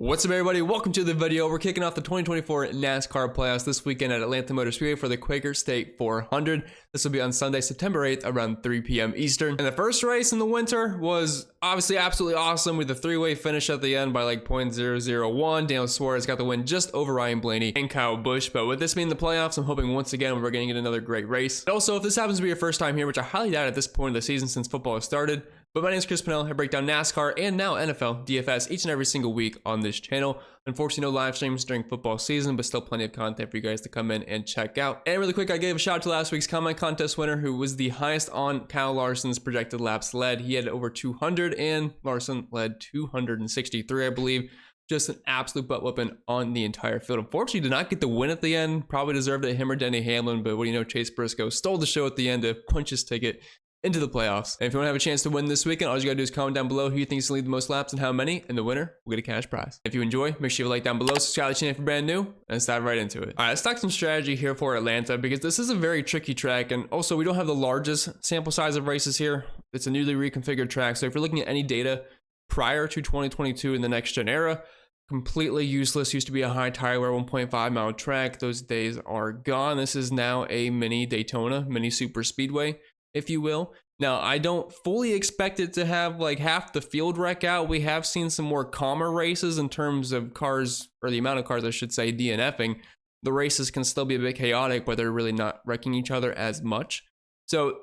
What's up, everybody? Welcome to the video. We're kicking off the 2024 NASCAR playoffs this weekend at Atlanta Motor Speedway for the Quaker State 400. This will be on Sunday, September 8th around 3 p.m. Eastern. And the first race in the winter was obviously absolutely awesome with a three-way finish at the end by like 0.001. Daniel Suarez got the win just over Ryan Blaney and Kyle Busch. But with this being the playoffs, I'm hoping once again we're going to get another great race. And also, if this happens to be your first time here, which I highly doubt at this point of the season since football has started, but my name is Chris Pennell. I break down NASCAR and now NFL DFS each and every single week on this channel. Unfortunately, no live streams during football season, but still plenty of content for you guys to come in and check out. And really quick, I gave a shout out to last week's comment contest winner who was the highest on Kyle Larson's projected laps led. He had over 200 and Larson led 263, I believe. Just an absolute butt whooping on the entire field. Unfortunately, did not get the win at the end. Probably deserved it, him or Denny Hamlin, but what do you know, Chase Briscoe stole the show at the end to punch his ticket into the playoffs. And if you want to have a chance to win this weekend, all you gotta do is comment down below who you think is gonna lead the most laps and how many, and the winner will get a cash prize. If you enjoy, make sure you like down below, subscribe to the channel if you're brand new, and let's dive right into it. All right, let's talk some strategy here for Atlanta because this is a very tricky track, and also we don't have the largest sample size of races here. It's a newly reconfigured track, so if you're looking at any data prior to 2022 in the next gen era, completely useless. Used to be a high tire wear 1.5 mile track. Those days are gone. This is now a mini Daytona, mini super speedway, if you will. Now, I don't fully expect it to have like half the field wreck out. We have seen some more calmer races in terms of cars, or the amount of cars, I should say, DNFing. The races can still be a bit chaotic, but they're really not wrecking each other as much. So,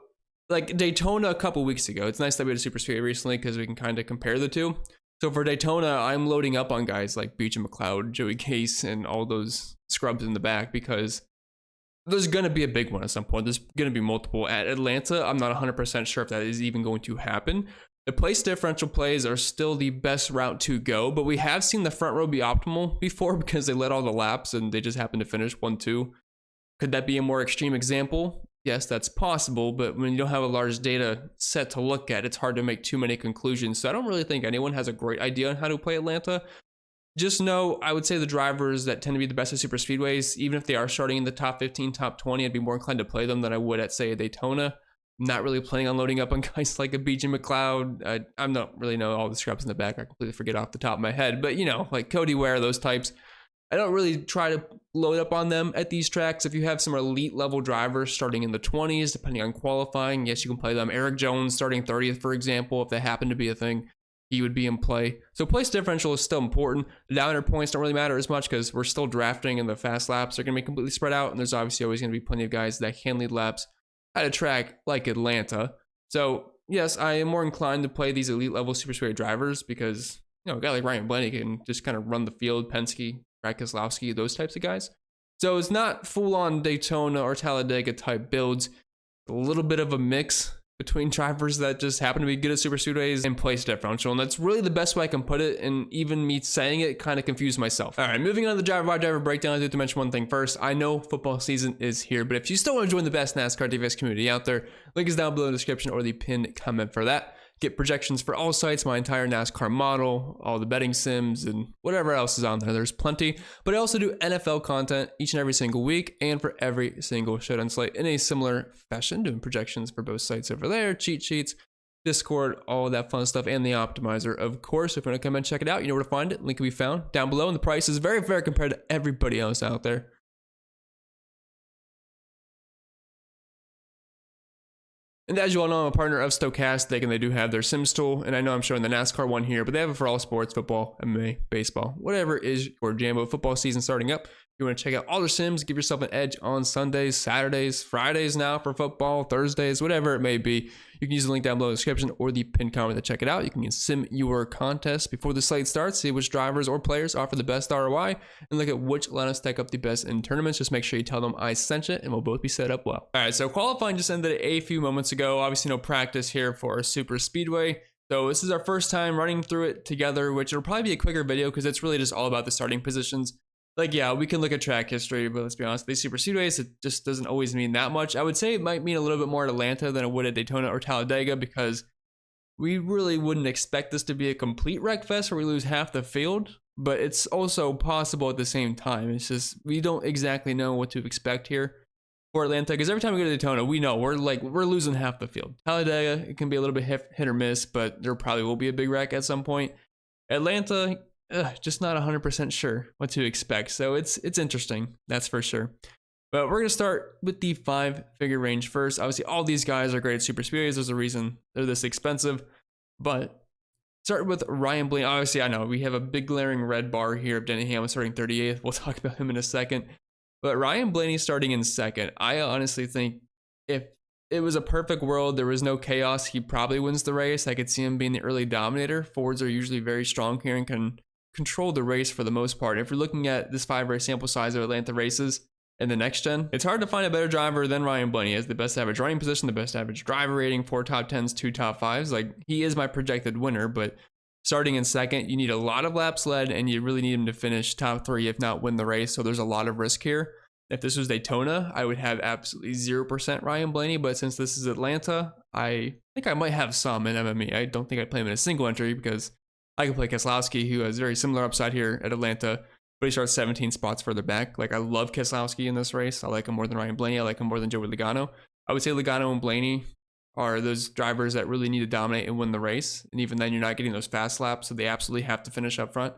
like Daytona a couple weeks ago, it's nice that we had a super speedway recently because we can kind of compare the two. So for Daytona, I'm loading up on guys like Beach and McLeod, Joey Case, and all those scrubs in the back because there's going to be a big one at some point. There's going to be multiple. At Atlanta, I'm not 100% sure if that is even going to happen. The place differential plays are still the best route to go, but we have seen the front row be optimal before because they led all the laps and they just happened to finish 1-2. Could that be a more extreme example? Yes, that's possible, but when you don't have a large data set to look at, it's hard to make too many conclusions. So I don't really think anyone has a great idea on how to play Atlanta. Just know, I would say the drivers that tend to be the best at super speedways, even if they are starting in the top 15, top 20, I'd be more inclined to play them than I would at, say, a Daytona. I'm not really planning on loading up on guys like a BJ McLeod. I'm not really know all the scrubs in the back. I completely forget off the top of my head. But, you know, like Cody Ware, those types. I don't really try to load up on them at these tracks. If you have some elite level drivers starting in the 20s, depending on qualifying, yes, you can play them. Eric Jones starting 30th, for example, if that happened to be a thing, he would be in play. So place differential is still important. The downer points don't really matter as much because we're still drafting and the fast laps are going to be completely spread out. And there's obviously always going to be plenty of guys that can lead laps at a track like Atlanta. So yes, I am more inclined to play these elite level super speedway drivers because, you know, a guy like Ryan Blaney can just kind of run the field, Penske, Brad Keselowski, those types of guys. So it's not full on Daytona or Talladega type builds. A little bit of a mix between drivers that just happen to be good at super speedways and place differential. And that's really the best way I can put it. And even me saying it kind of confused myself. All right, moving on to the driver by driver breakdown, I do have to mention one thing first. I know football season is here, but if you still want to join the best NASCAR DFS community out there, link is down below in the description or the pinned comment for that. Get projections for all sites, my entire NASCAR model, all the betting sims, and whatever else is on there. There's plenty. But I also do NFL content each and every single week and for every single showdown slate in a similar fashion, doing projections for both sites over there, cheat sheets, Discord, all of that fun stuff, and the optimizer, of course. If you want to come and check it out, you know where to find it. Link can be found down below, and the price is very fair compared to everybody else out there. And as you all know, I'm a partner of Stochastic, and they do have their Sims tool. And I know I'm showing the NASCAR one here, but they have it for all sports, football, MMA, baseball, whatever is your jam. Football season starting up. If you want to check out all their Sims, give yourself an edge on Sundays, Saturdays, Fridays now for football, Thursdays, whatever it may be. You can use the link down below in the description or the pinned comment to check it out. You can sim your contest before the slate starts, see which drivers or players offer the best ROI, and look at which lineups stack up the best in tournaments. Just make sure you tell them I sent you, and we'll both be set up well. All right, so qualifying just ended a few moments ago. Obviously, no practice here for super speedway. So this is our first time running through it together, which will probably be a quicker video because it's really just all about the starting positions. Like, yeah, we can look at track history, but let's be honest, these super speedways, it just doesn't always mean that much. I would say it might mean a little bit more at Atlanta than it would at Daytona or Talladega because we really wouldn't expect this to be a complete wreck fest where we lose half the field, but it's also possible at the same time. It's just, we don't exactly know what to expect here for Atlanta because every time we go to Daytona, we know we're losing half the field. Talladega, it can be a little bit hit or miss, but there probably will be a big wreck at some point. Atlanta, just not 100% sure what to expect. So it's interesting, that's for sure. But we're going to start with the 5-figure range first. Obviously, all these guys are great at super speedways. There's a reason they're this expensive. But start with Ryan Blaney. Obviously, I know we have a big glaring red bar here of Denny Hamlin starting 38th. We'll talk about him in a second. But Ryan Blaney starting in second. I honestly think if it was a perfect world, there was no chaos, he probably wins the race. I could see him being the early dominator. Fords are usually very strong here and can control the race for the most part. If you're looking at this 5-race sample size of Atlanta races in the next gen, it's hard to find a better driver than Ryan Blaney. He has the best average running position, the best average driver rating, 4 top 10s, 2 top 5s. Like, he is my projected winner, but starting in second, you need a lot of laps led, and you really need him to finish top 3, if not win the race. So there's a lot of risk here. If this was Daytona, I would have absolutely 0% Ryan Blaney, but since this is Atlanta, I think I might have some in MME. I don't think I'd play him in a single entry because I can play Keselowski, who has very similar upside here at Atlanta, but he starts 17 spots further back. Like, I love Keselowski in this race. I like him more than Ryan Blaney. I like him more than Joey Logano. I would say Logano and Blaney are those drivers that really need to dominate and win the race. And even then, you're not getting those fast laps, so they absolutely have to finish up front.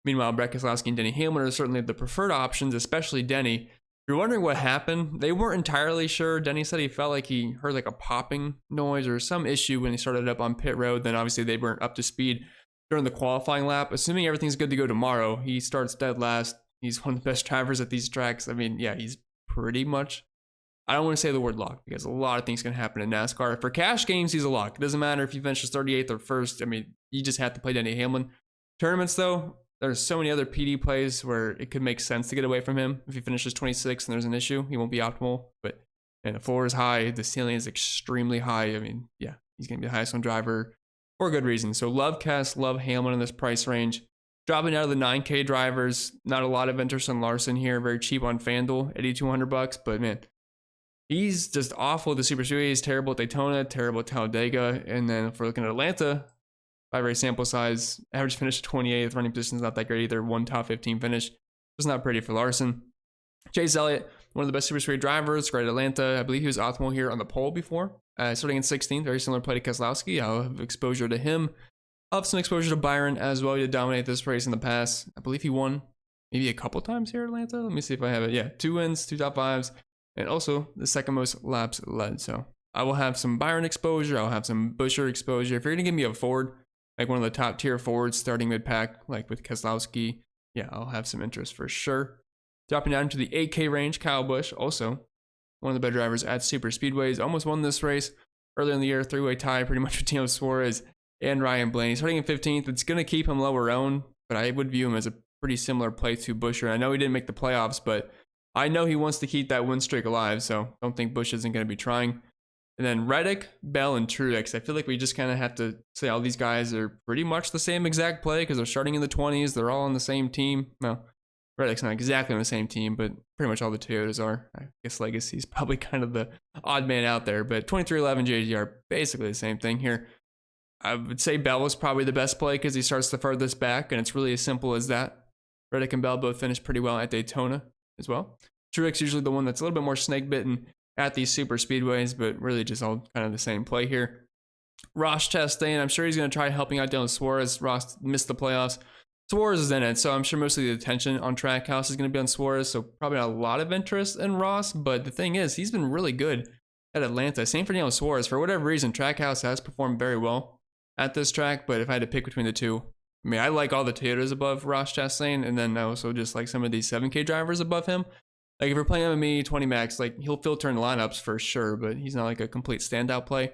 Meanwhile, Brett Keselowski and Denny Hamlin are certainly the preferred options, especially Denny. If you're wondering what happened, they weren't entirely sure. Denny said he felt like he heard like a popping noise or some issue when he started up on pit road. Then obviously they weren't up to speed during the qualifying lap. Assuming everything's good to go tomorrow, he starts dead last. He's one of the best drivers at these tracks. I mean, yeah, he's pretty much, I don't want to say the word lock because a lot of things can happen in NASCAR. For cash games, he's a lock. It doesn't matter if he finishes 38th or 1st. I mean, you just have to play Denny Hamlin. Tournaments, though, there's so many other PD plays where it could make sense to get away from him. If he finishes 26th and there's an issue, he won't be optimal. But man, the floor is high. The ceiling is extremely high. I mean, yeah, he's going to be the highest on driver for a good reason. So love Kess, love Hamlin in this price range. Dropping out of the 9K drivers, not a lot of interest in Larson here. Very cheap on FanDuel, $8,200. But man, he's just awful at the Super Speedway. He's terrible at Daytona, terrible at Talladega. And then if we're looking at Atlanta, 5-race sample size, average finish 28th, running position is not that great either. 1 top 15 finish, just not pretty for Larson. Chase Elliott, one of the best Super Speedway drivers, great at Atlanta. I believe he was optimal here on the pole before. Starting in 16th, very similar play to Keselowski. I'll have exposure to him. I'll have some exposure to Byron as well. He did dominate this race in the past. I believe he won maybe a couple times here at Atlanta. Let me see if I have it. Yeah, 2 wins, 2 top 5s, and also the second most laps led. So I will have some Byron exposure. I'll have some Buescher exposure. If you're going to give me a Ford, like one of the top tier forwards starting mid-pack, like with Keselowski, yeah, I'll have some interest for sure. Dropping down to the 8K range, Kyle Busch, also one of the better drivers at super speedways. Almost won this race earlier in the year, 3-way tie pretty much with Daniel Suarez and Ryan Blaney. Starting in 15th, it's going to keep him lower owned, but I would view him as a pretty similar play to Buescher. I know he didn't make the playoffs, but I know he wants to keep that win streak alive, so don't think Busch isn't going to be trying. And then Reddick, Bell, and Truex. I feel like we just kind of have to say all these guys are pretty much the same exact play because they're starting in the 20s. They're all on the same team. No, Reddick's not exactly on the same team, but pretty much all the Toyotas are. I guess Legacy's probably kind of the odd man out there, but 2311 JGR, basically the same thing here. I would say Bell was probably the best play because he starts the furthest back, and it's really as simple as that. Reddick and Bell both finished pretty well at Daytona as well. Truex usually the one that's a little bit more snake-bitten at these super speedways, but really just all kind of the same play here. Ross Chastain, I'm sure he's going to try helping out Dylan Suarez. Ross missed the playoffs. Suarez is in it, so I'm sure most of the attention on Trackhouse is going to be on Suarez, so probably not a lot of interest in Ross, but the thing is, he's been really good at Atlanta. Same for Daniel Suarez. For whatever reason, Trackhouse has performed very well at this track, but if I had to pick between the two, I mean, I like all the Toyotas above Ross Chastain, and then I also just like some of these 7K drivers above him. Like, if you're playing MME 20 max, like, he'll filter in lineups for sure, but he's not like a complete standout play.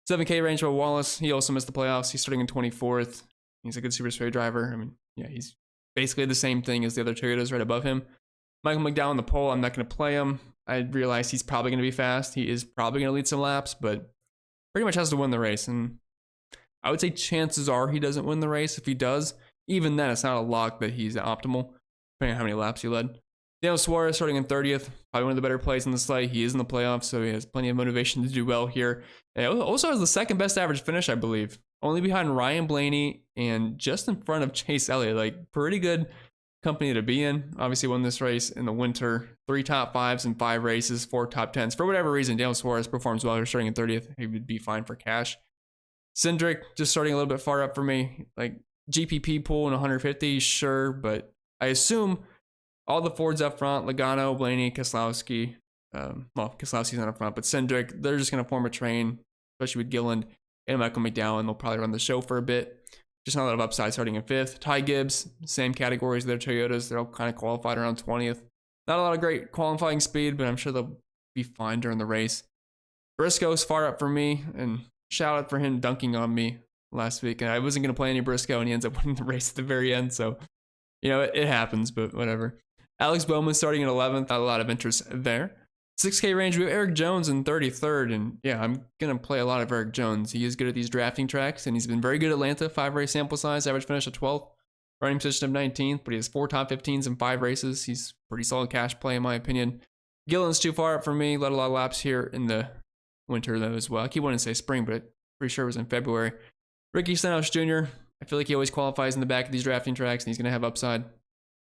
7K range for Wallace. He also missed the playoffs. He's starting in 24th. He's a good super speedway driver. I mean, yeah, he's basically the same thing as the other Toyotas right above him. Michael McDowell on the pole, I'm not going to play him. I realize he's probably going to be fast. He is probably going to lead some laps, but pretty much has to win the race. And I would say chances are he doesn't win the race. If he does, even then, it's not a lock that he's optimal, depending on how many laps he led. Daniel Suarez starting in 30th, probably one of the better plays in the slate. He is in the playoffs, so he has plenty of motivation to do well here. And also has the second best average finish, I believe. Only behind Ryan Blaney and just in front of Chase Elliott. Like, pretty good company to be in. Obviously won this race in the winter. 3 top 5s in 5 races, 4 top 10s. For whatever reason, Daniel Suarez performs well here starting in 30th. He would be fine for cash. Cindric just starting a little bit far up for me. Like, GPP pool in 150, sure, but I assume all the Fords up front, Logano, Blaney, Keselowski, well, Keselowski's not up front, but Cindric, they're just going to form a train, especially with Gilliland and Michael McDowell. They'll probably run the show for a bit. Just not a lot of upside starting in 5th. Ty Gibbs, same categories, their Toyotas. They're all kind of qualified around 20th. Not a lot of great qualifying speed, but I'm sure they'll be fine during the race. Briscoe's far up for me, and shout out for him dunking on me last week. And I wasn't going to play any Briscoe, and he ends up winning the race at the very end. So, you know, it happens, but whatever. Alex Bowman starting at 11th. Not a lot of interest there. 6K range, we have Eric Jones in 33rd, and yeah, I'm going to play a lot of Eric Jones. He is good at these drafting tracks, and he's been very good at Atlanta. 5 race sample size, average finish of 12th, running position of 19th, but he has 4 top 15s in 5 races. He's pretty solid cash play, in my opinion. Gillen's too far up for me. Led a lot of laps here in the winter, though, as well. I keep wanting to say spring, but I'm pretty sure it was in February. Ricky Stenhouse Jr., I feel like he always qualifies in the back of these drafting tracks, and he's going to have upside.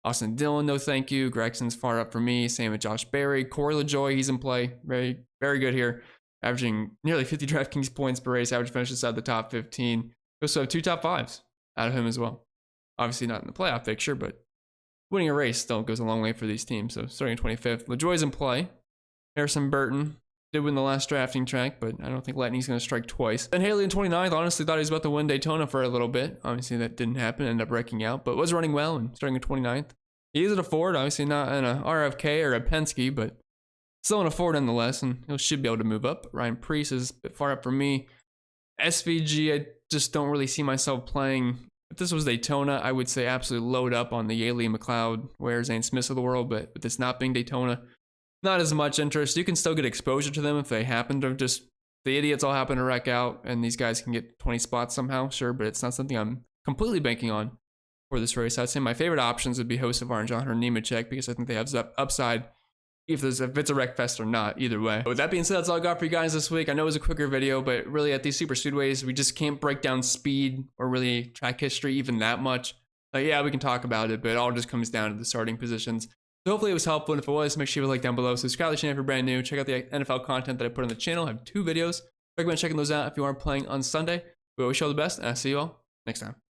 Austin Dillon, no thank you. Gregson's far up for me. Same with Josh Berry. Corey LaJoie, he's in play. Very, very good here. Averaging nearly 50 DraftKings points per race. Average finishes out the top 15. We also have 2 top 5s out of him as well. Obviously not in the playoff picture, but winning a race still goes a long way for these teams. So starting 25th. LaJoie's in play. Harrison Burton did win the last drafting track, but I don't think Letney's going to strike twice. Ben Haley in 29th. Honestly thought he was about to win Daytona for a little bit. Obviously that didn't happen. Ended up wrecking out, but was running well and starting in 29th. He is at a Ford, obviously not in a RFK or a Penske, but still in a Ford nonetheless, and he should be able to move up. Ryan Preece is a bit far up for me. SVG, I just don't really see myself playing. If this was Daytona, I would say absolutely load up on the Yaley, McLeod, Ware, Zane Smiths of the world, but with this not being Daytona, not as much interest. You can still get exposure to them if they happen to just, the idiots all happen to wreck out, and these guys can get 20 spots somehow, sure, but it's not something I'm completely banking on for this race. I'd say my favorite options would be Hocevar and John or Nemechek, because I think they have upside if it's a wreck fest or not, either way. But with that being said, that's all I got for you guys this week. I know it was a quicker video, but really at these super speedways, we just can't break down speed or really track history even that much. Like, yeah, we can talk about it, but it all just comes down to the starting positions. So hopefully it was helpful, and if it was, make sure you leave a like down below. Subscribe to the channel if you're brand new. Check out the NFL content that I put on the channel. I have 2 videos. Recommend checking those out if you aren't playing on Sunday. We wish you all the best, and I'll see you all next time.